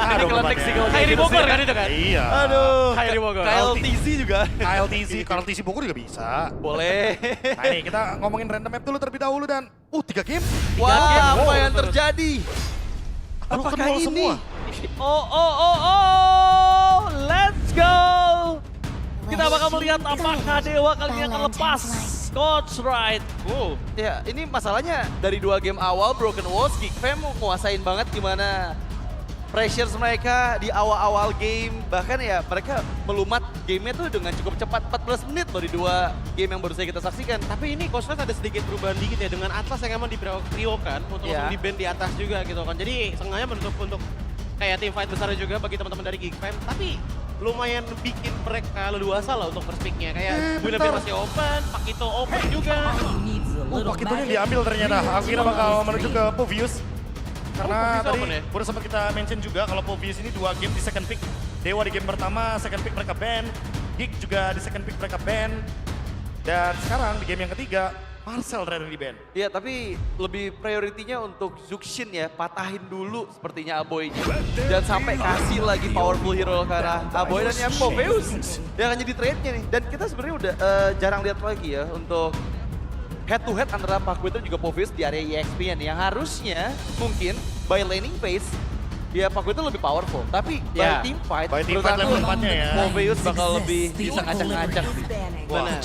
Ini kletik sih kalau Kairi Bogor kan itu kan? Iya. Aduh, Kairi Bogor. KLTC juga. KLTC Bogor juga bisa. Boleh. Nah ini kita ngomongin random map dulu terlebih dahulu dan 3 game. Wah, apa Wow. yang terjadi? Broken Apakah wall ini? semua. Let's go. Kita bakal melihat apakah Dewa kali ini akan lepas Coach Right. Ya, ini masalahnya dari 2 game awal Broken Walls, Geekfam menguasain banget gimana pressures mereka di awal-awal game. Bahkan ya mereka melumat gamenya tuh dengan cukup cepat, 14 menit loh di 2 game yang baru saja kita saksikan. Tapi ini Coach Red ada sedikit perubahan dikit ya dengan Atlas yang emang di-triokan untuk Iya. langsung di-band di atas juga gitu kan. Jadi sengaja menutup untuk kayak tim fight besar juga bagi teman-teman dari Geekfam. Tapi lumayan bikin mereka leluasa lah untuk first pick-nya. Kayak Buena bentar. masih open, Pakito open juga. Pakitonya diambil ternyata. Akhirnya bakal menuju ke Povius. Karena Povius tadi open ya? udah sempat kita mention juga kalau Povius ini 2 game di second pick. Dewa di game pertama, second pick mereka ban. Geek juga di second pick mereka ban. Dan sekarang di game yang ketiga, Marcel Rare di ban. Ya, tapi lebih prioritinya untuk Zuxin ya, patahin dulu sepertinya Aboy-nya. Dan sampai kasih lagi powerful hero ke arah Aboy dan yang Poveus. Yang akan jadi trade-nya nih. Dan kita sebenarnya udah jarang lihat lagi ya untuk head to head antara Pakwe dan juga Poveus di area EXP-nya nih. Yang harusnya mungkin by laning phase, ya Pakwe itu lebih powerful. Tapi Ya, by team fight, by team menurut fight aku level 4-nya ya. Poveus bakal lebih bisa ngacak-ngacak sih. Benar.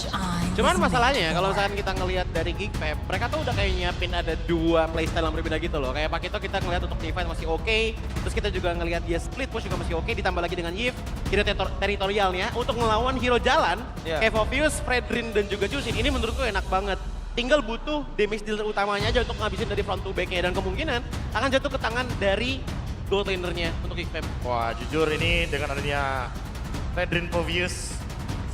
Cuman masalahnya kalau misalkan kita ngelihat dari Geekfam, mereka tuh udah kayak nyiapin ada 2 playstyle yang berbeda gitu loh. Kayak Pakito kita ngelihat untuk teamfight masih oke, terus kita juga ngelihat dia split push juga masih oke, ditambah lagi dengan Yves, hero teritorialnya untuk ngelawan hero jalan, Iya. kayak Fovius, Fredrin dan juga Jushin. Ini menurutku enak banget. Tinggal butuh damage dealer utamanya aja untuk ngabisin dari front to back-nya dan kemungkinan akan jatuh ke tangan dari gold laner-nya untuk Geekfam. Wah jujur ini dengan adanya Redrin Povius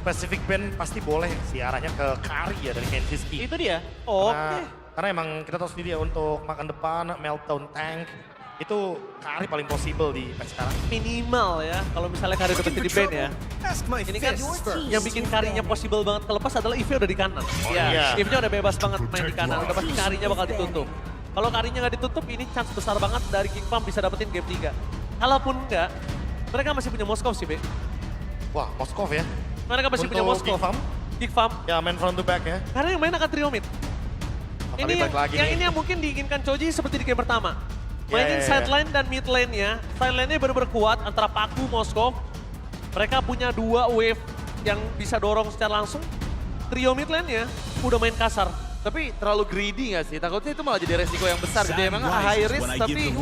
specific ban pasti boleh sih arahnya ke Kari ya dari Kenjiski. Itu dia. Karena emang kita tahu sendiri ya untuk makan depan, meltdown tank, itu Kari paling possible di patch sekarang. Minimal ya, kalau misalnya Kari udah di band ya. Ini kan yang bikin Karinya possible banget kelepas adalah Eve udah di kanan. iya. Eve-nya udah bebas banget main di kanan, udah pasti Karinya bakal ditutup. Kalau Karinya nggak ditutup, ini chance besar banget dari King Farm bisa dapetin game 3. Kalaupun enggak, mereka masih punya Moskov sih, Be. Wah Moskov ya. Mereka masih punya Untuk Moskov. Geek Farm? Geek Farm. Ya main front to back ya. Karena yang main akan trio mid. Bakal Ini dibalik lagi yang nih. ini yang mungkin diinginkan Choji seperti di game pertama. Ya, Mainin ya, ya. sideline dan mid lane-nya. Side lane-nya benar-benar kuat antara Paku, Moskov. Mereka punya 2 wave yang bisa dorong secara langsung. Trio mid lane-nya udah main kasar. Tapi terlalu greedy gak sih? Takutnya itu malah jadi resiko yang besar. Jadi emang high risk tapi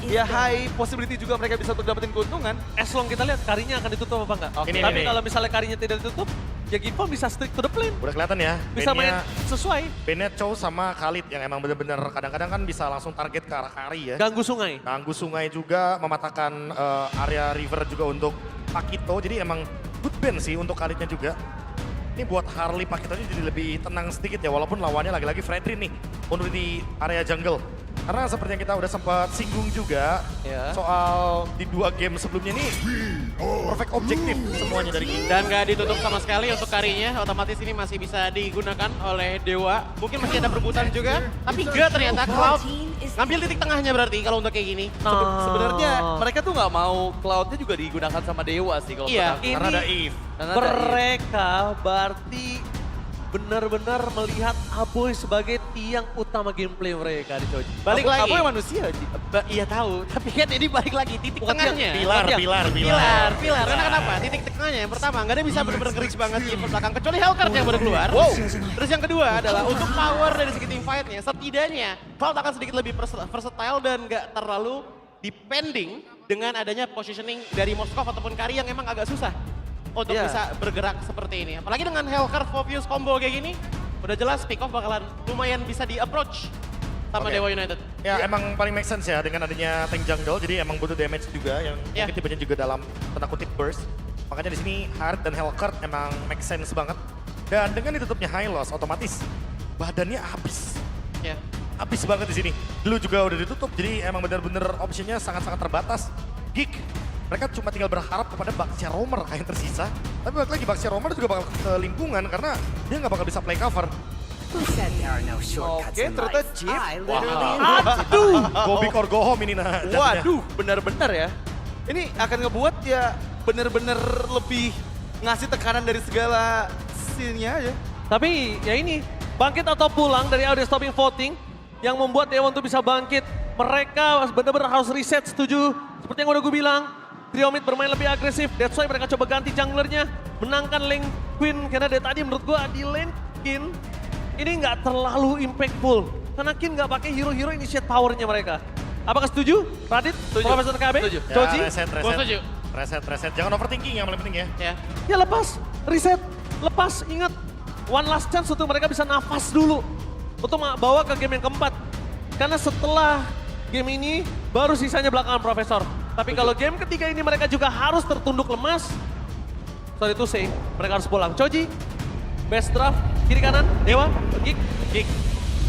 ya high possibility juga mereka bisa untuk dapetin keuntungan. As long kita lihat Karinya akan ditutup apa enggak. Oke. Tapi Ini. kalau misalnya Karinya tidak ditutup, ya Gipom bisa stick to the plane. Udah kelihatan ya. Bisa main sesuai. Bandnya Chow sama Khalid yang emang bener-bener kadang-kadang kan bisa langsung target ke arah Kari ya. Ganggu sungai. Ganggu sungai juga, mematahkan area river juga untuk Pakito. Jadi emang good ban sih untuk Khalidnya juga. Ini buat Harley Pakitonya jadi lebih tenang sedikit ya, walaupun lawannya lagi-lagi Fredrin nih untuk di area jungle. Karena seperti yang kita udah sempat singgung juga Ya. soal di 2 game sebelumnya nih perfect objektif semuanya dari kita. Dan gak ditutup sama sekali untuk Karinya, otomatis ini masih bisa digunakan oleh Dewa. Mungkin masih ada perebutan juga, tapi gak ternyata Cloud ngambil titik tengahnya berarti kalau untuk kayak gini. Sebenarnya mereka tuh nggak mau cloudnya juga digunakan sama Dewa sih kalau Iya. menurut aku. Karena Ini ada Eve. Karena ada Eve. mereka berarti benar-benar melihat Aboy sebagai tiang utama gameplay mereka di Choji. Balik lagi. Apa yang manusia Ji? Iya tahu, tapi kan ini balik lagi titik Bukan tengahnya. Pilar. Pilar. Karena kenapa? Titik tengahnya yang pertama, nggak ada bisa bener-bener nge-reach banget di belakang, kecuali Hellcurt yang baru keluar. Terus yang kedua adalah untuk power dari segi team fight-nya, setidaknya Cloud akan sedikit lebih versatile dan nggak terlalu depending dengan adanya positioning dari Moskov ataupun Kari yang emang agak susah untuk Iya. bisa bergerak seperti ini. Apalagi dengan Hellcurt, Fovius combo kayak gini, udah jelas pick off bakalan lumayan bisa di-approach sama Oke. Dewa United. Ya emang paling make sense ya dengan adanya tank jungle, jadi emang butuh damage juga yang Ya. mungkin tipenya juga dalam tanda kutip burst. Makanya di sini Hard dan Hellcurt emang make sense banget. Dan dengan ditutupnya high loss, otomatis badannya habis. Ya. Habis banget di sini. Dulu juga udah ditutup, jadi emang bener-bener optionnya sangat-sangat terbatas. Geek, mereka cuma tinggal berharap kepada Baxia Roamer yang tersisa. Tapi balik lagi Baxia Roamer juga bakal ke lingkungan karena dia nggak bakal bisa play cover. Who said there are no shortcuts Oke, in ternyata life? Chip. I literally Aduh, go big or go home ini nah. jatuhnya. Waduh, benar-benar ya. Ini akan ngebuat ya benar-benar lebih ngasih tekanan dari segala scene-nya aja. Tapi ya ini, bangkit atau pulang dari audio stopping voting yang membuat Dewa untuk bisa bangkit. Mereka benar-benar harus reset, setuju. Seperti yang udah gue bilang, Trio mid bermain lebih agresif. That's why mereka coba ganti junglernya. Menangkan lane Queen, karena dari tadi menurut gue di lane Kin ini nggak terlalu impactful. Karena Kin nggak pakai hero-hero initiate powernya mereka. Apakah setuju? Radit? Setuju. Profesor KB? Setuju. Ya, Joji? reset. Gua setuju. Reset. Jangan overthinking yang paling penting ya. Ya. Ya lepas, reset, lepas, ingat. One last chance untuk mereka bisa nafas dulu. Untuk bawa ke game yang keempat. Karena setelah game ini, baru sisanya belakangan Profesor. Tapi kalau game ketiga ini mereka juga harus tertunduk lemas. Sorry to say, mereka harus pulang. Choji, best draft, kiri kanan, Dewa, Geek.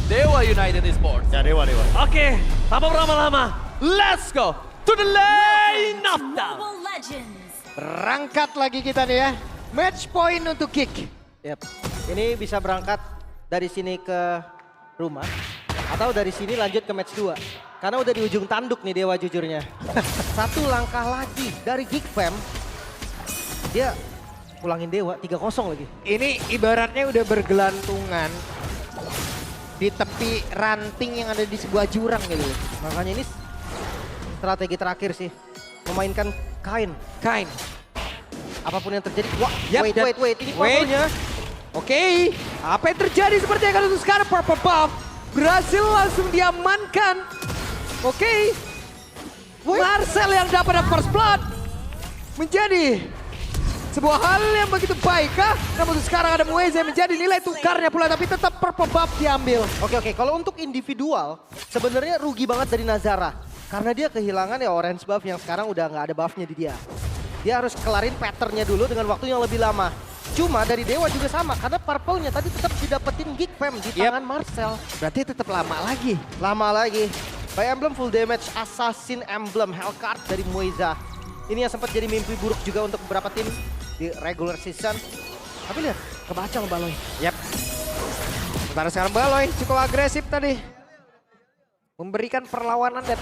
Dewa United Esports. Ya Dewa. Oke, tanpa berlama-lama, let's go to the lane of down. Mobile Legends. Berangkat lagi kita nih ya. Match point untuk Kick. Yap. Ini bisa berangkat dari sini ke rumah atau dari sini lanjut ke match 2. Karena udah di ujung tanduk nih Dewa jujurnya. Satu langkah lagi dari Geek Fam. Dia pulangin Dewa 3-0 lagi. Ini ibaratnya udah bergelantungan di tepi ranting yang ada di sebuah jurang gitu. Makanya ini strategi terakhir sih. Memainkan Kain. Apapun yang terjadi. Wah, Yap, dan- wait. Ini wait. powernya. Oke, apa yang terjadi seperti yang kalian sekarang Purple Buff berhasil langsung diamankan. Oke, Marcel yang dapat first blood menjadi sebuah hal yang begitu baik kah? Namun sekarang ada Mueze menjadi nilai tukarnya pula tapi tetap Purple Buff diambil. Oke. Kalau untuk individual, sebenarnya rugi banget dari Nazara. Karena dia kehilangan ya orange buff yang sekarang udah nggak ada buffnya di dia. Dia harus kelarin patternnya dulu dengan waktu yang lebih lama. Cuma dari Dewa juga sama, karena purple-nya tadi tetap didapetin Geek Fam di tangan Marcel. Berarti tetap lama lagi. Lama lagi. By Emblem full damage, Assassin Emblem, Hellcard dari Mueza. Ini yang sempat jadi mimpi buruk juga untuk beberapa tim di regular season. Tapi lihat, kebaca sama Baloy. Yap. Sementara sekarang Baloy cukup agresif tadi. Memberikan perlawanan dan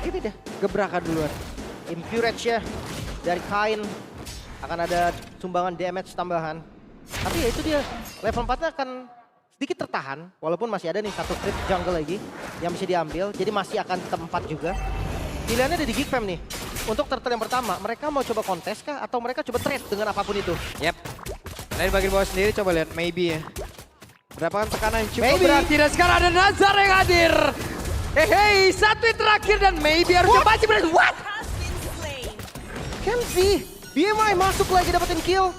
ini deh, gebrakan duluan. Impurage ya dari Kain. Akan ada sumbangan damage tambahan. Tapi ya itu dia, level 4-nya akan sedikit tertahan. Walaupun masih ada nih satu trip jungle lagi yang bisa diambil. Jadi masih akan tempat juga. Pilihannya ada di Geek Fam nih. Untuk turtle yang pertama, mereka mau coba kontes kah? Atau mereka coba trade dengan apapun itu? Yap. Dari bagian bawah sendiri coba lihat maybe ya. Mendapatkan tekanan cukup Maybe. berarti dan sekarang ada Nazar yang hadir. Hei, satu yang terakhir dan maybe harusnya maju berarti. What? Has been slain. Kenzie, BMI masuk lagi dapetin kill.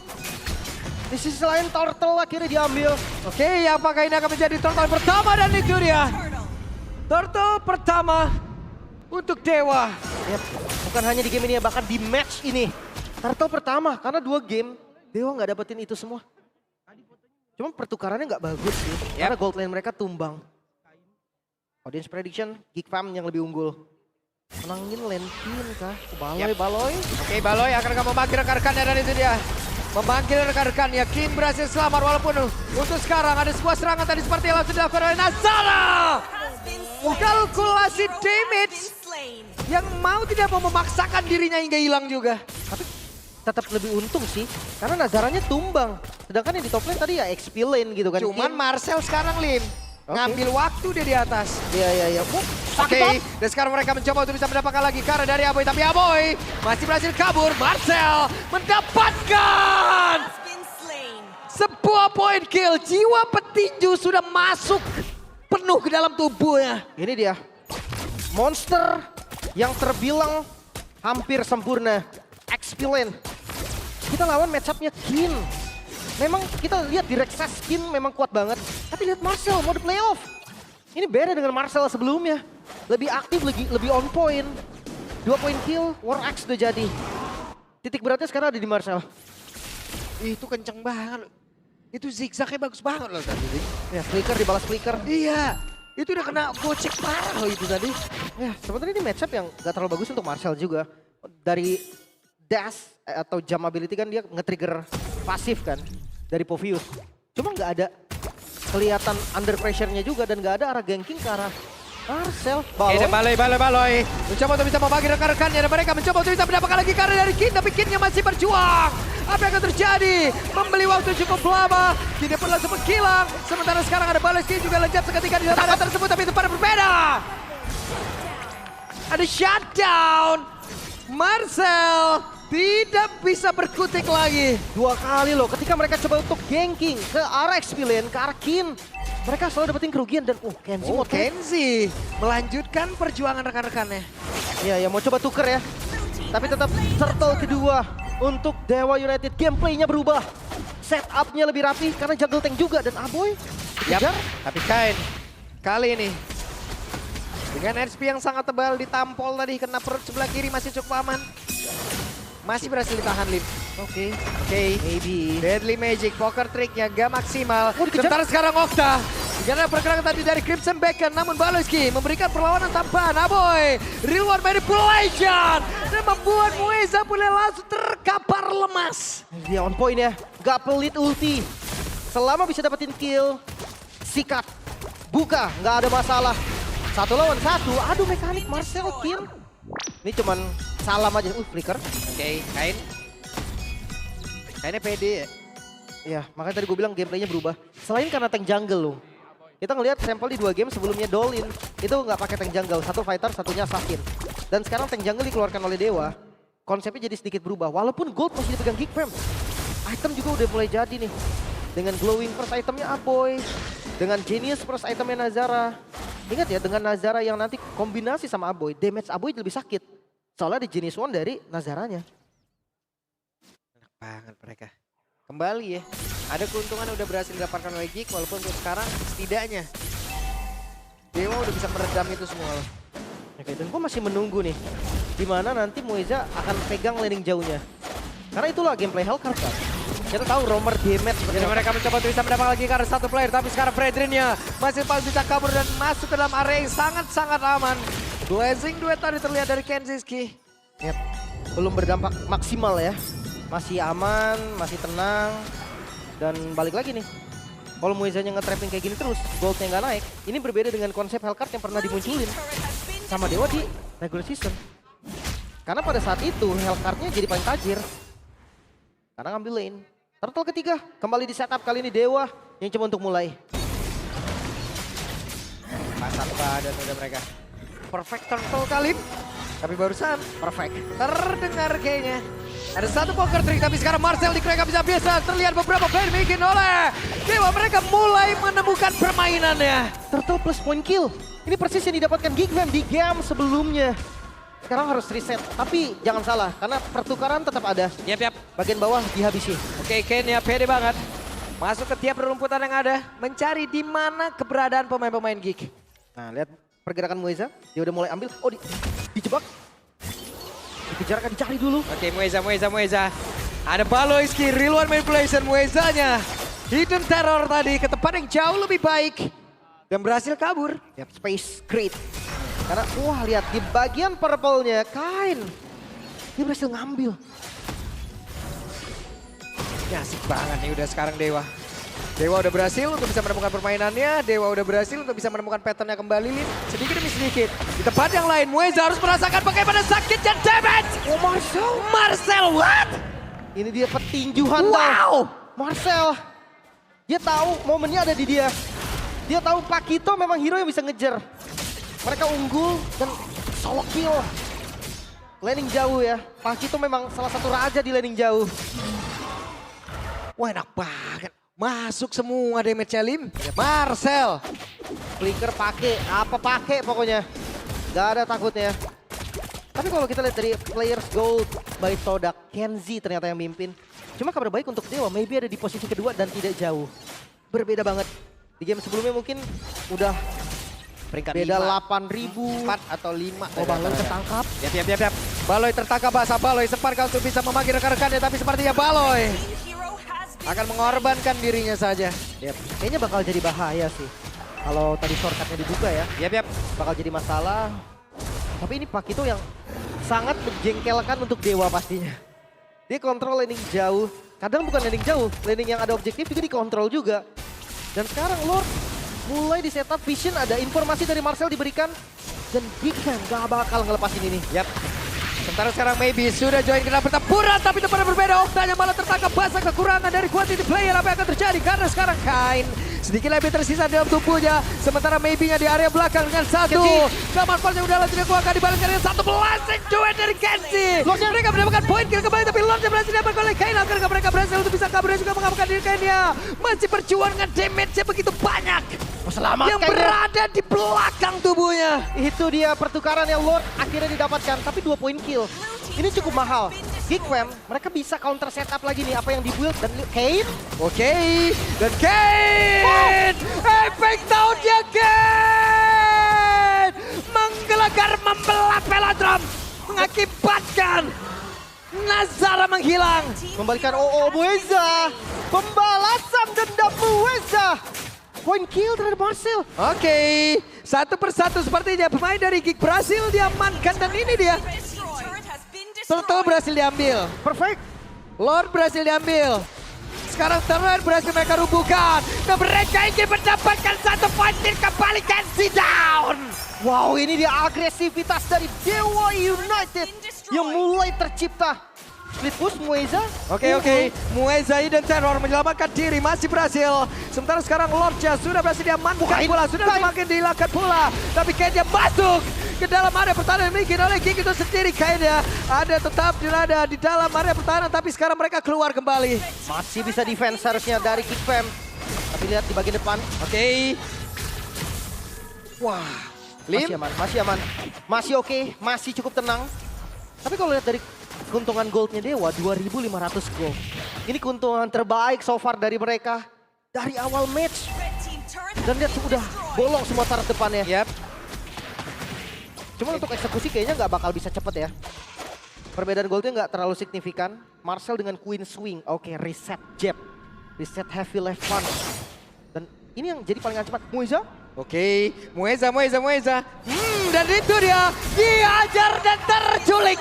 Di sisi lain turtle akhirnya diambil. Oke, apakah ini akan menjadi turtle pertama dan itu dia. Turtle pertama untuk Dewa. Yap, bukan hanya di game ini ya, bahkan di match ini. Turtle pertama, karena 2 game, Dewa nggak dapetin itu semua. Cuma pertukarannya nggak bagus sih, karena gold lane mereka tumbang. Audience prediction, Geek Fam yang lebih unggul. Menangin lane Queen kah? Baloy. Oke, Baloy akan memanggil rekan-rekannya dan itu dia. Memanggil rekan-rekannya, King berhasil selamat walaupun untuk sekarang ada sebuah serangan tadi seperti yang langsung dilakukan oleh Nazara. Has been slain. Kalkulasi Has damage been slain. yang mau tidak mau memaksakan dirinya hingga hilang juga. Tapi tetap lebih untung sih, karena Nazaranya tumbang. Sedangkan yang di top lane tadi ya XP lane gitu kan. Cuman Marcel sekarang Lin ngambil waktu dia di atas. Iya. Oke, dan sekarang mereka mencoba untuk bisa mendapatkan lagi karena dari Aboy, tapi Aboy masih berhasil kabur. Marcel mendapatkan Has been slain. sebuah poin kill. Jiwa petinju sudah masuk penuh ke dalam tubuhnya. Ini dia, monster yang terbilang hampir sempurna. XP lane. Kita lawan match-up-nya Kin. Memang kita lihat di Rexas Kin memang kuat banget. Tapi lihat Marcel mode playoff. Ini beda dengan Marcel sebelumnya. Lebih aktif, lebih on point. 2 poin kill, War Axe udah jadi. Titik beratnya sekarang ada di Marcel. Itu kenceng banget. Itu zigzagnya bagus banget loh tadi. Ya, flicker dibalas flicker. Iya, itu udah kena gocek parah loh itu tadi. Ya, sebenarnya ini matchup yang gak terlalu bagus untuk Marcel juga. Dari dash atau jump ability kan dia nge-trigger pasif kan dari Povius. Cuma nggak ada kelihatan under pressure-nya juga dan nggak ada arah ganking ke arah Marcel. Oke, dan Baloy. Mencoba untuk bisa membagi rekan-rekannya dan mereka mencoba untuk bisa mendapatkan lagi karya dari Kin, tapi Kinnya masih berjuang. Apa yang akan terjadi? Membeli waktu cukup lama. Kini pun langsung menghilang. Sementara sekarang ada Baloy Kin juga lenyap seketika di dalam area tersebut, tapi tempat berbeda. Ada shutdown. Marcel tidak bisa berkutik lagi. 2 kali loh ketika mereka coba untuk ganking ke arah Xpillion, ke arah Kin. Mereka selalu dapetin kerugian dan Kenzie mau trade. Kenzie melanjutkan perjuangan rekan-rekannya. Ya mau coba tuker ya. Tapi tetap turtle kedua untuk Dewa United. Gameplaynya berubah. Setupnya lebih rapi karena jungle tank juga. Dan Aboy dikejar. Tapi Kain kali ini dengan HP yang sangat tebal ditampol tadi kena perut sebelah kiri masih cukup aman. Masih berhasil ditahan Lim. Oke. Maybe. Deadly Magic, poker tricknya gak maksimal. Dikejar. Sementara sekarang Okta. Karena pergerakan tadi dari Crimson Beacon, namun Baloyski memberikan perlawanan tambahan. Aboy, real one manipulation. Dan membuat Mueza boleh langsung terkapar lemas. Dia on point ya. Gak pelit ulti. Selama bisa dapetin kill, sikat, buka, nggak ada masalah. 1 lawan 1, aduh mekanik Marcel kill. Ini cuman salam aja, flicker. Oke, Kain. Kainnya pede ya. Ya, makanya tadi gue bilang gameplaynya berubah. Selain karena tank jungle loh. Kita ngelihat sampel di 2 game sebelumnya Dolin. Itu nggak pakai tank jungle, 1 fighter, satunya Sakin. Dan sekarang tank jungle dikeluarkan oleh Dewa. Konsepnya jadi sedikit berubah, walaupun gold masih dipegang Geekfam. Item juga udah mulai jadi nih. Dengan glowing first itemnya Aboy. Dengan genius first itemnya Nazara. Ingat ya, dengan Nazara yang nanti kombinasi sama Aboy, damage Aboy lebih sakit. Soalnya ada Genius One dari Nazaranya. Enak banget mereka. Kembali ya, ada keuntungan udah berhasil didapatkan oleh Geek, walaupun untuk sekarang setidaknya Dewa udah bisa meredam itu semua loh. Oke, dan gue masih menunggu nih, dimana nanti Mueza akan pegang laning jauhnya. Karena itulah gameplay Hellcard kan. Kita tahu roamer damage seperti Jadi mereka mencoba untuk bisa mendapatkan lagi karena 1 player, tapi sekarang Fredrinnya masih paling bisa kabur dan masuk ke dalam area yang sangat-sangat aman. Blazing duet tadi terlihat dari Kenziski. Yep. Belum berdampak maksimal ya. Masih aman, masih tenang. Dan balik lagi nih. Kalau Muezanya nge-trapping kayak gini terus, goldnya nggak naik. Ini berbeda dengan konsep Hellcard yang pernah dimunculin sama Dewa di regular season. Karena pada saat itu Hellcard-nya jadi paling tajir. Karena ngambil lane. Turtle ketiga, kembali di setup kali ini Dewa yang coba untuk mulai. Pasang badan udah mereka. Perfect turtle kali. Tapi barusan Perfect. terdengar kayaknya. Ada 1 poker trick, tapi sekarang Marcel di crack bisa terlihat beberapa player bikin oleh Dewa. Mereka mulai menemukan permainannya. Turtle plus point kill. Ini persis yang didapatkan Geekfam di game sebelumnya. Sekarang harus reset, tapi jangan salah karena pertukaran tetap ada. Yap. Bagian bawah dihabisi. Oke, Ken ya pede banget. Masuk ke tiap rerumputan yang ada, mencari di mana keberadaan pemain-pemain Geek. Nah, lihat pergerakan Mueza, dia udah mulai ambil. Oh, dijebak. Dikejar, akan dicari dulu. Oke, Mueza. Ada Baloyski, real one manipulation Muezanya. Hidden terror tadi ke tempat yang jauh lebih baik. Dan berhasil kabur. Yap, space great. Karena, wah lihat di bagian purple-nya, Kain. Dia berhasil ngambil. Ya asik banget nih udah sekarang Dewa. Dewa udah berhasil untuk bisa menemukan permainannya. Dewa udah berhasil untuk bisa menemukan patternnya kembali, Lin. Sedikit demi sedikit. Di tempat yang lain, Mueza harus merasakan bagaimana sakitnya damage. Oh, Marcel, what? Ini dia petinjuhan. Wow. Marcel. Dia tahu momennya ada di dia. Dia tahu Pakito memang hero yang bisa ngejar. Mereka unggul dan solo kill. Laning jauh ya. Pakito memang salah satu raja di laning jauh. Wah enak banget. Masuk semua damage-nya Lim. Marcel. Flicker pakai, apa pakai pokoknya. Gak ada takutnya. Tapi kalau kita lihat dari players gold by Todak, Kenzie ternyata yang mimpin. Cuma kabar baik untuk Dewa, maybe ada di posisi kedua dan tidak jauh. Berbeda banget. Di game sebelumnya mungkin udah Peringkat beda 5. 8.000. 4 atau 5. Oh, Baloy tertangkap. Yap. Baloy tertangkap bahasa Baloy. Sempat untuk bisa memanggil rekan-rekannya, tapi sepertinya Baloy Hero has been akan mengorbankan dirinya saja. Yep. Kayaknya bakal jadi bahaya sih. Kalau tadi shortcutnya dibuka ya, Yap. bakal jadi masalah. Tapi ini Pakito yang sangat menjengkelkan untuk Dewa pastinya. Dia kontrol laning jauh. Kadang bukan laning jauh, laning yang ada objektif juga dikontrol juga. Dan sekarang Lord mulai di setup vision, ada informasi dari Marcel diberikan. Dan Geekfam gak bakal ngelepasin ini. Yap. Sementara sekarang maybe sudah join ke dalam pertempuran, tapi tempatnya berbeda. Oktanya malah tertangkap basah kekurangan dari quantity player. Apa yang akan terjadi? Karena sekarang Kain sedikit lebih tersisa dalam tubuhnya. Sementara maybe-nya di area belakang dengan satu. Kamar Force yang udah tidak kuat akan dibalaskan dengan satu belasan duet dari Kenzie. Mereka mendapatkan poin kill kembali, tapi Lordnya berhasil didapatkan oleh Kain. Akhirnya mereka berhasil untuk bisa kabur dan juga mengamankan diri Kainnya. Masih berjuang dengan damage-nya begitu banyak. Yang berada di belakang tubuhnya. Itu dia pertukaran yang Lord akhirnya didapatkan, tapi 2 poin kill. Ini cukup mahal. Geekfam, mereka bisa counter setup lagi nih apa yang dibuild dan Kane. Oke, dan Kane! Efek soundnya Kane! Menggelegar membelah velodrome, mengakibatkan Nazara menghilang. Membalikan Mueza. Pembalasan dendam Mueza. Point kill terhadap Marcel. Oke, satu persatu sepertinya pemain dari Geek berhasil diamankan dan ini dia. Turtle berhasil diambil. Perfect. Lord berhasil diambil. Sekarang turret berhasil mereka rubuhkan. Dan mereka ingin mendapatkan satu point kill kembali. Kenzie down. Wow, ini dia agresivitas dari Dewa United yang mulai tercipta. Split push Mueza. Oke. Mueza dan Terror menyelamatkan diri, masih berhasil. Sementara sekarang Lordnya sudah berhasil diamankan pula, sudah semakin dihilangkan pula. Tapi kayaknya masuk ke dalam area pertahanan yang dimiliki oleh Geek itu sendiri. Kayaknya ada tetap dirada di dalam area pertahanan, tapi sekarang mereka keluar kembali. Masih bisa defense harusnya dari Geekfam. Tapi lihat di bagian depan. Oke. Wah. Lim? Masih aman, masih aman. Masih oke, masih cukup tenang. Tapi kalau lihat dari keuntungan goldnya Dewa, 2.500 gold. Ini keuntungan terbaik so far dari mereka. Dari awal match. Dan lihat sudah bolong semua taraf depannya. Yap. Cuma untuk eksekusi kayaknya nggak bakal bisa cepet ya. Perbedaan goldnya nggak terlalu signifikan. Marcel dengan Queen Swing. Oke, reset jab. Reset heavy left punch. Dan ini yang jadi paling cepat. Mueza. Oke, Mueza. Dan itu dia, diajar dan terculik.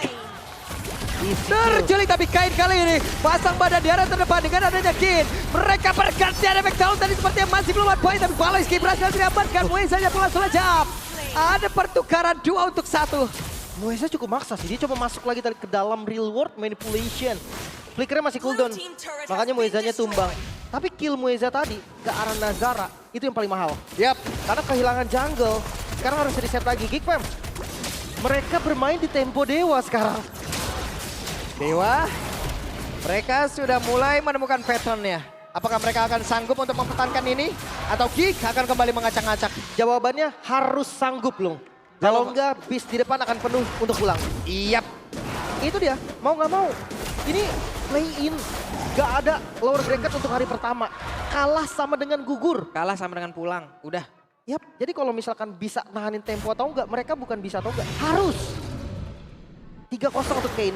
Terculik, tapi Kain kali ini pasang badan di area terdepan dengan adanya Kin. Mereka bergantian efek down tadi sepertinya masih belum ada poin, tapi Valoisky berhasil diamankan. Muezanya pula sudah jam. Ada pertukaran 2 untuk 1. Mueza cukup maksa sih, dia coba masuk lagi ke dalam real world manipulation. Flickernya masih cooldown, makanya Muezanya tumbang. Tapi kill Mueza tadi ke arah Nazara, itu yang paling mahal. Yap. Karena kehilangan jungle, sekarang harus reset lagi. Geekfam, mereka bermain di tempo Dewa sekarang. Dewa, mereka sudah mulai menemukan patternnya. Apakah mereka akan sanggup untuk mempertahankan ini? Atau Geek akan kembali mengacak-ngacak? Jawabannya harus sanggup loh. Kalau enggak, bis di depan akan penuh untuk pulang. Iyap. Itu dia, mau nggak mau. Ini play in, gak ada lower bracket untuk hari pertama. Kalah sama dengan gugur. Kalah sama dengan pulang, udah. Yap, jadi kalau misalkan bisa nahanin tempo atau enggak, mereka bukan bisa atau enggak, harus. 3-0 untuk Kane.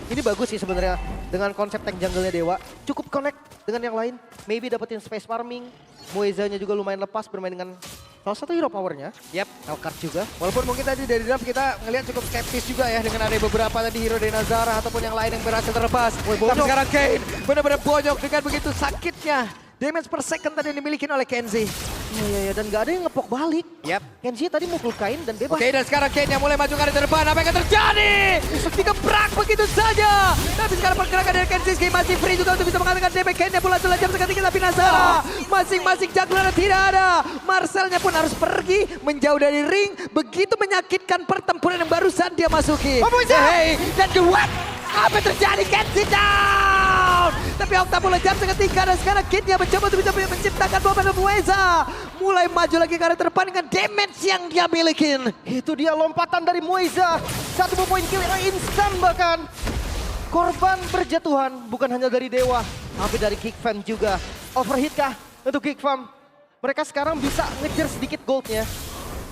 Ini bagus sih sebenarnya dengan konsep tank jungle-nya Dewa. Cukup connect dengan yang lain. Maybe dapetin space farming. Muezanya juga lumayan lepas bermain dengan salah satu hero powernya. Yap. Elkart juga. Walaupun mungkin tadi dari dalam kita ngelihat cukup skeptis juga ya dengan ada beberapa tadi hero dari Nazara ataupun yang lain yang berhasil terlepas. Tapi sekarang Kane benar-benar bonyok dengan begitu sakitnya. Damage per second tadi yang dimiliki oleh Kenzie. Iya, dan gak ada yang ngepok balik. Yap. Kenzie tadi mukul Kain dan bebas. Oke, dan sekarang Kane yang mulai maju ke arah depan. Apa yang akan terjadi? Dikebrak begitu saja. Tapi sekarang pergerakan dari Kenzie masih free juga untuk bisa mengatakan damage. Kane pula sudah jam seketika, tapi Nazara masing-masing jungler tidak ada. Marcelnya pun harus pergi menjauh dari ring. Begitu menyakitkan pertempuran yang barusan dia masuki. Hey, dan duet. Apa yang terjadi? Kenzie down. Tapi Okta mulai jam seketika dan sekarang Kane mencoba untuk bisa menciptakan bom pada Mueza. Mulai maju lagi ke arah depan dengan damage yang dia miliki. Itu dia lompatan dari Mueza. 1 poin kill instan bahkan. Korban berjatuhan bukan hanya dari Dewa, tapi dari Geekfam juga. Overhit kah untuk Geekfam? Mereka sekarang bisa ngejar sedikit goldnya.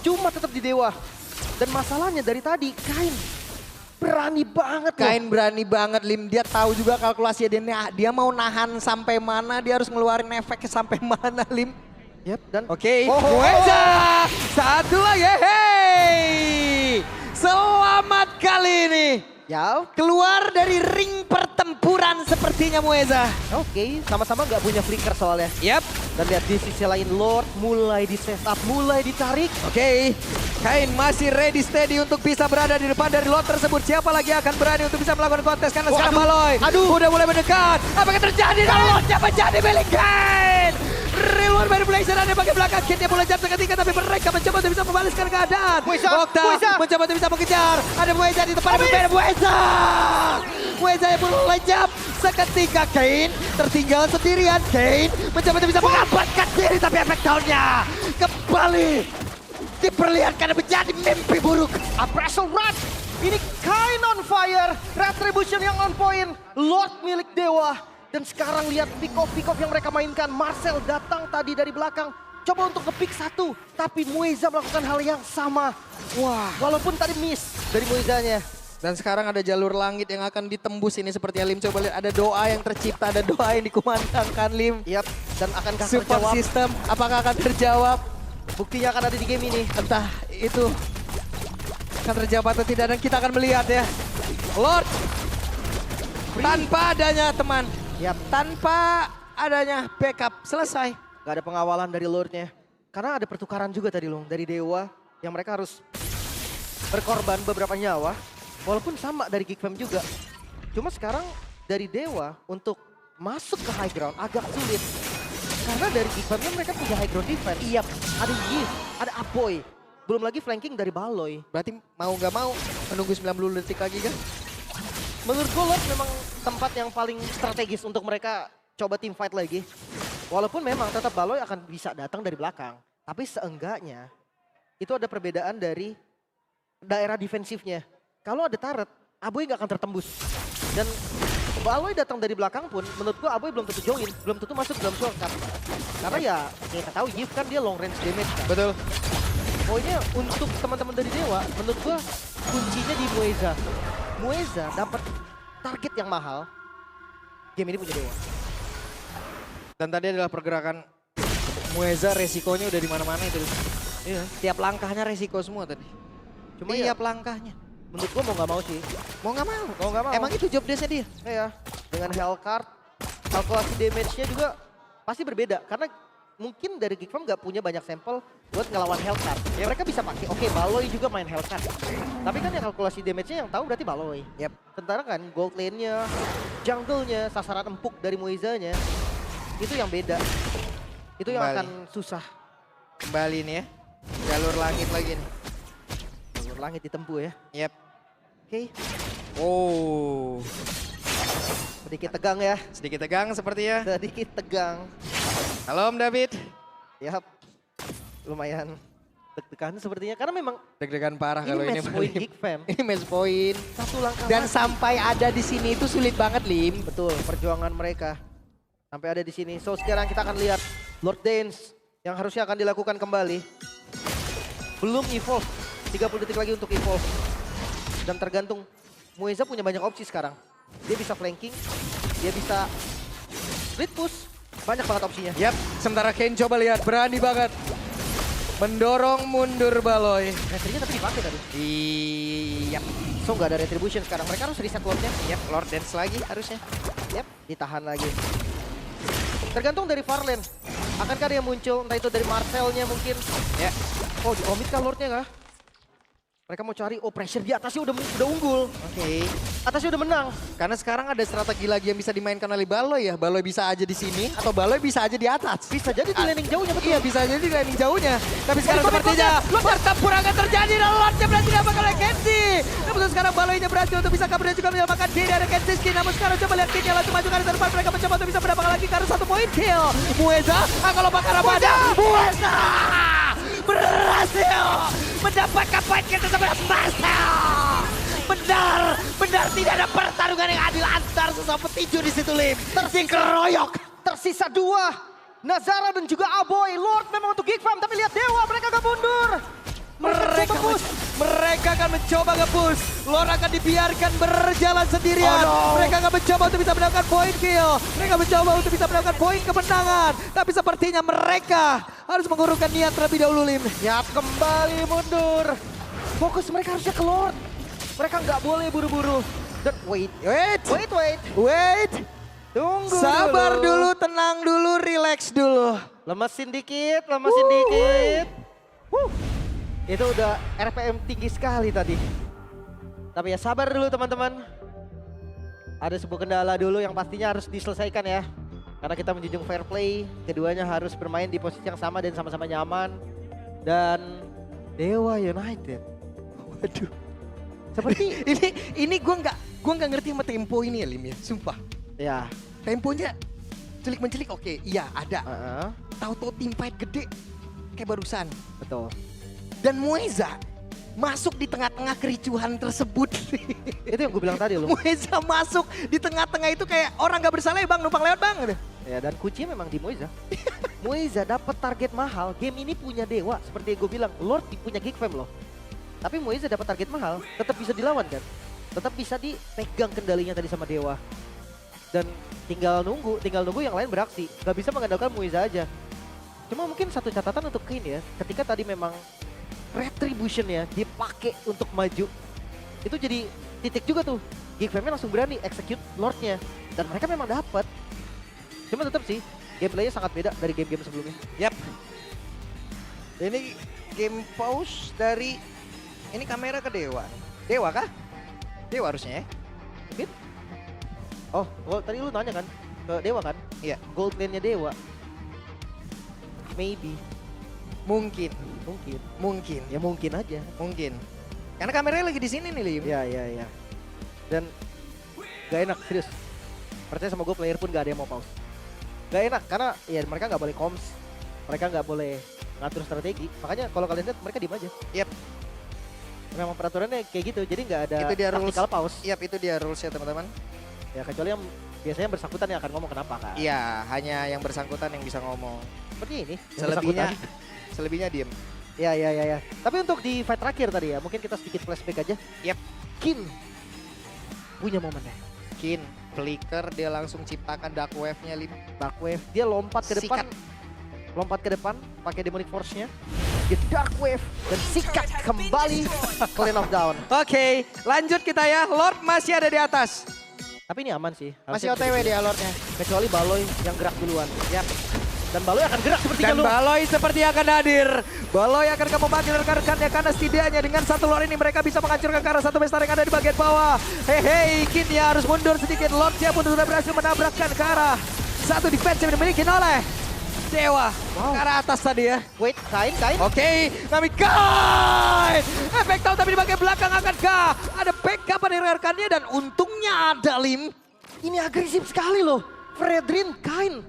Cuma tetap di Dewa. Dan masalahnya dari tadi, Kain berani banget loh. Kain berani banget, Lim. Dia tahu juga kalkulasinya dia mau nahan sampai mana, dia harus ngeluarin efeknya sampai mana, Lim. Yap, dan Oke, Mueza. Satu lagi, hey. Selamat kali ini. Ya, Keluar dari ring pertempuran sepertinya Mueza. oke. Sama-sama nggak punya flicker soalnya. Yap. Dan lihat di sisi lain Lord mulai di setup, mulai ditarik. Oke, Kain masih ready steady untuk bisa berada di depan dari lot tersebut. Siapa lagi akan berani untuk bisa melakukan kontes karena sekarang Baloy udah mulai mendekat. Apa yang terjadi? Dan lotnya menjadi milik Kain. Real One Manipulation ada bagian belakang. Kitnya mulai jam ketiga tapi mereka mencoba untuk bisa membalaskan keadaan. Okta mencoba untuk bisa mengejar. Ada Mueza di depan berbeda. Mueza yang mulai jam. Seketika Kain tertinggal sendirian. Kain mencoba untuk bisa mengamankan diri tapi efek down-nya kembali diperlihatkan menjadi mimpi buruk. Appraisal Run. Ini Kain on fire. Retribution yang on point. Lord milik Dewa. Dan sekarang lihat pick-off yang mereka mainkan. Marcel datang tadi dari belakang. Coba untuk nge-pick satu. Tapi Mueza melakukan hal yang sama. Wah, walaupun tadi miss dari Muezanya. Dan sekarang ada jalur langit yang akan ditembus ini seperti Lim. Coba lihat ada doa yang tercipta, ada doa yang dikumandangkan Lim. Yap, dan akankah Support terjawab? system, apakah akan terjawab? Buktinya akan ada di game ini. Entah itu akan terjawab atau tidak dan kita akan melihat ya. Lord, tanpa adanya teman, Yap, tanpa adanya backup, selesai. gak ada pengawalan dari Lordnya. Karena ada pertukaran juga tadi Lung, dari Dewa. Yang mereka harus berkorban beberapa nyawa. Walaupun sama dari Geek Fam juga. Cuma sekarang dari Dewa untuk masuk ke high ground agak sulit. Karena dari Geek Famnya mereka punya high ground defense. Iya, ada Yif, ada Aboy. Belum lagi flanking dari Baloy. Berarti mau nggak mau menunggu 90 detik lagi kan? Menurut gue Lord memang tempat yang paling strategis untuk mereka coba team fight lagi. Walaupun memang tetap Baloy akan bisa datang dari belakang. Tapi seenggaknya itu ada perbedaan dari daerah defensifnya. Kalau ada turret, Aboy nggak akan tertembus. Dan Baloy datang dari belakang pun menurut gue Aboy belum tentu join. Belum tentu masuk dalam shortcut. Karena ya kita tahu Yif kan dia long range damage kan. Betul. Pokoknya untuk teman-teman dari Dewa, menurut gua kuncinya di Mueza. Mueza dapat target yang mahal. Game ini punya Dewa. Dan tadi adalah pergerakan Mueza, resikonya udah di mana-mana itu. Iya. Tiap langkahnya resiko semua tadi. Cuma Tiap ya, langkahnya. menurut gua mau nggak mau sih. Mau nggak mau. Mau nggak mau. Emang itu job desk-nya dia. Iya. Dengan Hellcard, kalkulasi damage-nya juga pasti berbeda. Karena mungkin dari Geek Farm nggak punya banyak sampel buat ngelawan Hellcard. Ya mereka bisa pakai, oke Baloy juga main Hellcard. Tapi kan yang kalkulasi damage-nya yang tahu berarti Baloy. Yap. Sementara kan gold lane-nya, jungle-nya, sasaran empuk dari Mueza-nya, itu yang beda. Itu yang Kembali. akan susah. Kembali nih ya. Jalur langit lagi nih. Jalur langit ditempuh ya. Yap. Oke, Oh. sedikit tegang ya. Sedikit tegang sepertinya. Sedikit tegang. Halo Om David. Yap, lumayan deg-degan sepertinya. Karena memang Deg-degan parah ini kalau ini. match point Geek Fam. Ini match point. Satu langkah Dan maju. sampai ada di sini itu sulit banget Lim. Betul, perjuangan mereka sampai ada di sini. So sekarang kita akan lihat Lord Dance yang harusnya akan dilakukan kembali. Belum evolve, 30 detik lagi untuk evolve. Dan tergantung, Mueza punya banyak opsi sekarang. Dia bisa flanking, dia bisa split push, banyak banget opsinya. Yap, sementara Kane coba lihat berani banget. Mendorong mundur Baloy. Retrinya tapi dipakai tadi. Iya. So nggak ada retribution sekarang, mereka harus reset Lordnya. Yap, Lord Dance lagi harusnya. Yap, ditahan lagi. Tergantung dari Farlane. Akankah dia muncul, entah itu dari Marcelnya mungkin. Ya. Oh, di omit kah Lordnya kah? Mereka mau cari, oh pressure di atasnya udah unggul. Oke. Atasnya udah menang. Karena sekarang ada strategi lagi yang bisa dimainkan oleh Baloy ya. Baloy bisa aja di sini atau Baloy bisa aja di atas. Bisa jadi di landing jauhnya betul. Iya bisa jadi di landing jauhnya. Tapi sekarang Komit, sepertinya pertempuran akan terjadi dan Lordnya berhasil diamankan oleh Kenzie. Namun sekarang Baloynya berhasil untuk bisa kabur dan juga menyelamatkan diri dari Kenzie Skin. Namun sekarang coba lihat Kane yang langsung maju ke arah depan. Mereka mencoba untuk bisa mendapatkan lagi karena 1 poin kill. Mueza akan lompat ke arah pada. Mueza berhasil mendapatkan poin kill sampai Marcel. Benar tidak ada pertarungan yang adil antar sesama petinju di situ Lim. Dikeroyok. Tersisa 2. Nazara dan juga Aboy. Lord memang untuk Geek Farm, tapi lihat Dewa, mereka gak mundur. Mereka akan mencoba nge-push. Lord akan dibiarkan berjalan sendirian. Oh, no. Mereka akan mencoba untuk bisa mendapatkan poin kill. Mereka mencoba untuk bisa mendapatkan poin kemenangan. Tapi sepertinya mereka harus mengurungkan niat terlebih dahulu Lim. Ya kembali mundur. Fokus mereka harusnya ke Lord. Mereka nggak boleh buru-buru. Dan wait. Tunggu Sabar dulu, tenang dulu, relax dulu. Lemesin dikit. Itu udah RPM tinggi sekali tadi. Tapi ya sabar dulu teman-teman. Ada sebuah kendala dulu yang pastinya harus diselesaikan ya. Karena kita menjunjung fair play, keduanya harus bermain di posisi yang sama dan sama-sama nyaman. Dan Dewa United. Waduh. Seperti ini gue nggak ngerti sama tempo ini ya Lim ya, sumpah. ya. Temponya mencelik oke, iya ada. Heeh, Tahu-tahu tim fight gede kayak barusan. betul. Dan Mueza masuk di tengah-tengah kericuhan tersebut. Itu yang gue bilang tadi loh. Mueza masuk di tengah-tengah itu kayak orang nggak bersalah ya bang, numpang lewat bang. Ya dan kunci memang di Moiza. Moiza dapat target mahal. Game ini punya Dewa. Seperti yang gue bilang, Lord punya Geek Fam loh. Tapi Moiza dapat target mahal, tetap bisa dilawan kan? Tetap bisa dipegang kendalinya tadi sama Dewa. Dan tinggal nunggu yang lain beraksi. Gak bisa mengandalkan Moiza aja. Cuma mungkin satu catatan untuk Kane ya, ketika tadi memang Retribution ya dipakai untuk maju. Itu jadi titik juga tuh. Geek Fam-nya langsung berani execute Lord-nya. Dan mereka memang dapat. Cuma tetap sih, gameplaynya sangat beda dari game-game sebelumnya. Yap. Ini game pause dari ini kamera ke Dewa. Dewa kah? Dewa harusnya ya. Mungkin. Oh, tadi lu nanya kan ke Dewa kan? Iya. Gold lane-nya Dewa. Maybe. Mungkin. Ya mungkin aja. Mungkin. Karena kameranya lagi di sini nih Lim. Ya. Dan gak enak serius. Percaya sama gue, player pun gak ada yang mau pause. Gak enak karena ya mereka gak boleh comms. Mereka gak boleh ngatur strategi. Makanya kalau kalian lihat mereka diem aja. Yap. Memang peraturannya kayak gitu. Jadi gak ada Itu dia rules. tactical pause. Yap, itu dia rules ya teman-teman. Ya kecuali yang biasanya yang bersangkutan yang akan ngomong kenapa kan. Iya, hanya yang bersangkutan yang bisa ngomong. Seperti ini. yang Selebihnya bersangkutan. selebihnya diem. Ya. Tapi untuk di fight terakhir tadi ya, mungkin kita sedikit flashback aja. Yap. Kin punya momennya. Kin, flicker dia langsung ciptakan dark wave-nya Lim. Dark Wave, dia lompat ke depan. Sikat. Lompat ke depan, pakai Demonic Force-nya. Dia Dark Wave dan sikat kembali ke Lane of Down. Oke, lanjut kita ya. Lord masih ada di atas. Tapi ini aman sih. Masih Harusnya OTW dia Lordnya. kecuali Baloy yang gerak duluan. Yap. Dan Baloy akan gerak seperti Dan jalur. Baloy seperti akan hadir. Baloy akan memanggil rekan-rekannya karena setidaknya dengan satu Lord ini mereka bisa menghancurkan ke arah satu besar yang ada di bagian bawah. Hei, Kinnya harus mundur sedikit. Lordnya pun sudah berhasil menabrakkan ke arah satu defense yang dimiliki oleh Dewa. Ke arah atas tadi ya. Wait, kain. Oke, kami Kain. Efek tahu tapi di bagian belakang akankah ada backup dari rekannya dan untungnya ada Lim. Ini agresif sekali loh. Fredrin, Kain.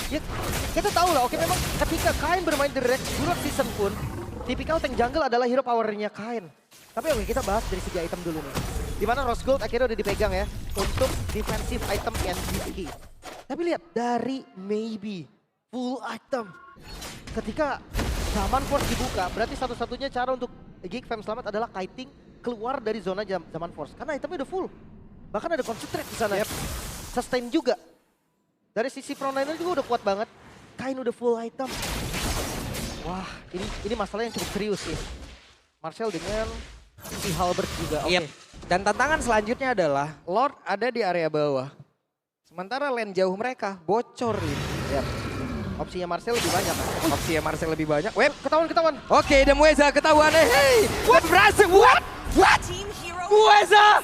Ya, kita tahu lah, oke memang ketika Kain bermain direct, Durak Season pun, tipikal tank jungle adalah hero powernya Kain. Tapi oke, kita bahas dari segi item dulu nih. Dimana Rose Gold akhirnya udah dipegang ya, untuk defensive item MVP. Tapi lihat, dari maybe full item. Ketika Zaman Force dibuka, berarti satu-satunya cara untuk Geek Fam selamat adalah kiting keluar dari zona Zaman Force. Karena itemnya udah full. Bahkan ada concentrate di sana. Sustain juga. Dari sisi frontliner juga udah kuat banget. Kain udah full item. Wah, ini masalah yang cukup serius sih. Marcel dengan si Halbert juga. Oke. Yep. Dan tantangan selanjutnya adalah Lord ada di area bawah. Sementara lane jauh mereka bocor ini. Yep. Opsinya Marcel lebih banyak kan? Opsinya Marcel lebih banyak. Web. Ketahuan. Oke, dan Mueza ketahuan. Hey, what? Berhasil. What? Team Hero Mueza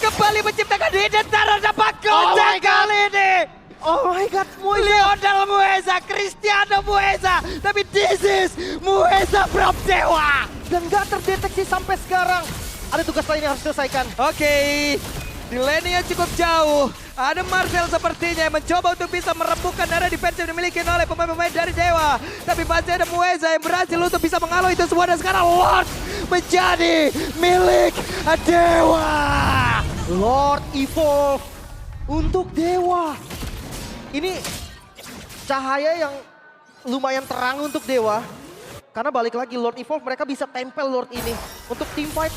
kembali menciptakan hidden terhadap Pakoda kali ini. Oh my god, Lionel Mueza, Cristiano Mueza. Tapi this is Mueza from Dewa. Dan gak terdeteksi sampai sekarang. Ada tugas lain yang harus diselesaikan. Oke, di lane yang cukup jauh. Ada Marcel sepertinya yang mencoba untuk bisa merembukan area defense yang dimiliki oleh pemain-pemain dari Dewa. Tapi masih ada Mueza yang berhasil untuk bisa mengalau itu semua. Dan sekarang Lord menjadi milik Dewa. Lord Evolve untuk Dewa. Ini cahaya yang lumayan terang untuk Dewa. Karena balik lagi Lord Evolve mereka bisa tempel Lord ini. Untuk team fight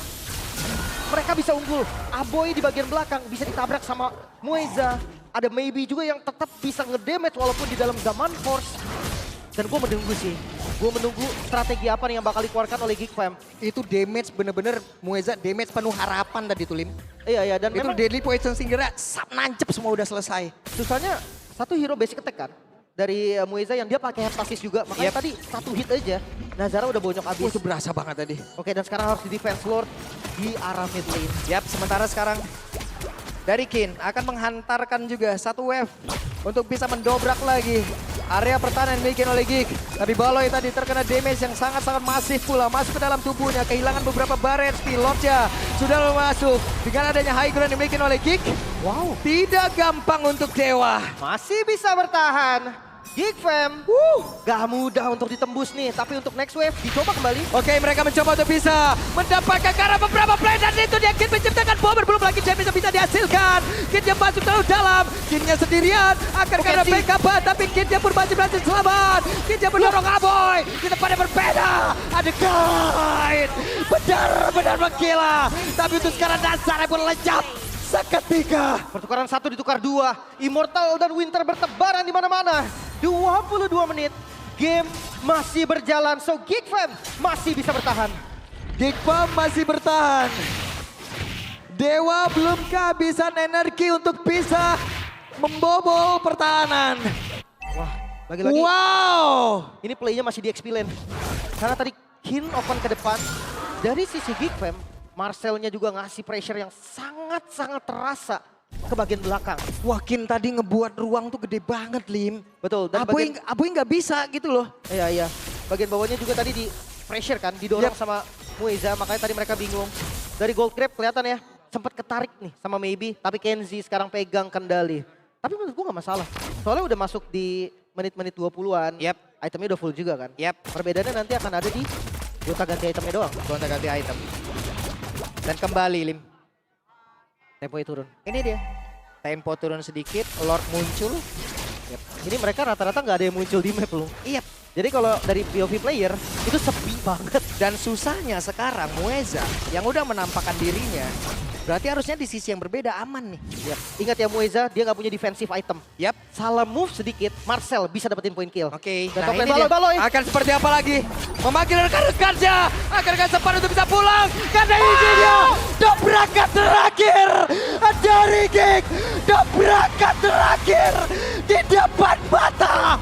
mereka bisa unggul. Aboy di bagian belakang bisa ditabrak sama Mueza. Ada Maybe juga yang tetap bisa ngedamage walaupun di dalam Zaman Force. Dan gue menunggu sih. Gue menunggu strategi apa nih yang bakal dikeluarkan oleh Geek Fam. Itu damage bener-bener Mueza damage penuh harapan tadi tuh Lim. Iya, dan Itu memang Deadly Poison Singer nancep semua udah selesai. susahnya satu hero basic attack kan. Dari Mueza yang dia pakai heptasis juga. Makanya tadi satu hit aja, Nazara udah bonyok Wah, abis. itu berasa banget tadi. Oke, dan sekarang harus di defense Lord di arah mid lane. Yap, sementara sekarang dari Kin akan menghantarkan juga satu wave untuk bisa mendobrak lagi area pertahanan yang dimiliki oleh Geek. Tapi Baloy tadi terkena damage yang sangat-sangat masif pula. Masuk ke dalam tubuhnya, kehilangan beberapa bar HP. Lordja sudah masuk dengan adanya high ground yang dimiliki oleh Geek. Wow, tidak gampang untuk Dewa. Masih bisa bertahan. Geek Fam, gak mudah untuk ditembus nih. Tapi untuk next wave dicoba kembali. Oke, mereka mencoba untuk bisa mendapatkan karena beberapa play dan itu dia Kin menciptakan bomber. Belum lagi damage yang bisa dihasilkan. Kinnya masuk terlalu dalam. Kinnya sendirian akan karena backup, tapi Kinnya pun masih berhasil selamat. Kinnya mendorong Aboy. Kita pada berbeda. Ada guide. Benar-benar menggila. Tapi untuk sekarang Nazara pun lenyap seketika. Pertukaran 1 ditukar 2. Immortal dan Winter bertebaran di mana-mana. 22 menit. Game masih berjalan. So Geek Fam masih bisa bertahan. Geek Fam masih bertahan. Dewa belum kehabisan energi untuk bisa membobol pertahanan. Wah, lagi-lagi Wow. ini playnya masih di XP lane. Karena tadi Kin open ke depan. Dari sisi Geek Fam, Marcelnya juga ngasih pressure yang sangat-sangat terasa ke bagian belakang. Wah, Kin tadi ngebuat ruang tuh gede banget, Lim. Betul. Dan Aboy nggak bisa gitu loh. Iya. Bagian bawahnya juga tadi di pressure kan, didorong sama Mueza, makanya tadi mereka bingung. Dari Gold Grab kelihatan ya, sempat ketarik nih sama Maybe, tapi Kenzie sekarang pegang kendali. Tapi menurut gue gak masalah, soalnya udah masuk di menit-menit 20-an. Itemnya udah full juga kan. Perbedaannya nanti akan ada di gonta ganti itemnya doang. Gonta ganti item. Dan kembali, Lim. Temponya turun. Ini dia. Tempo turun sedikit, Lord muncul. Ini mereka rata-rata gak ada yang muncul di map loh. Iya. Jadi kalau dari POV player, itu sepi banget. Dan susahnya sekarang Mueza yang udah menampakkan dirinya, berarti harusnya di sisi yang berbeda aman nih. Ingat ya Mueza, dia gak punya defensive item. Salah move sedikit, Marcel bisa dapetin point kill. Oke, Dan nah top lane ini dia. Baloy. Akan seperti apa lagi? Memanggil rekan kerja, akan sempat untuk bisa pulang. Karena ini dia, dobrakan terakhir dari Geek. Dobrakan terakhir di depan mata.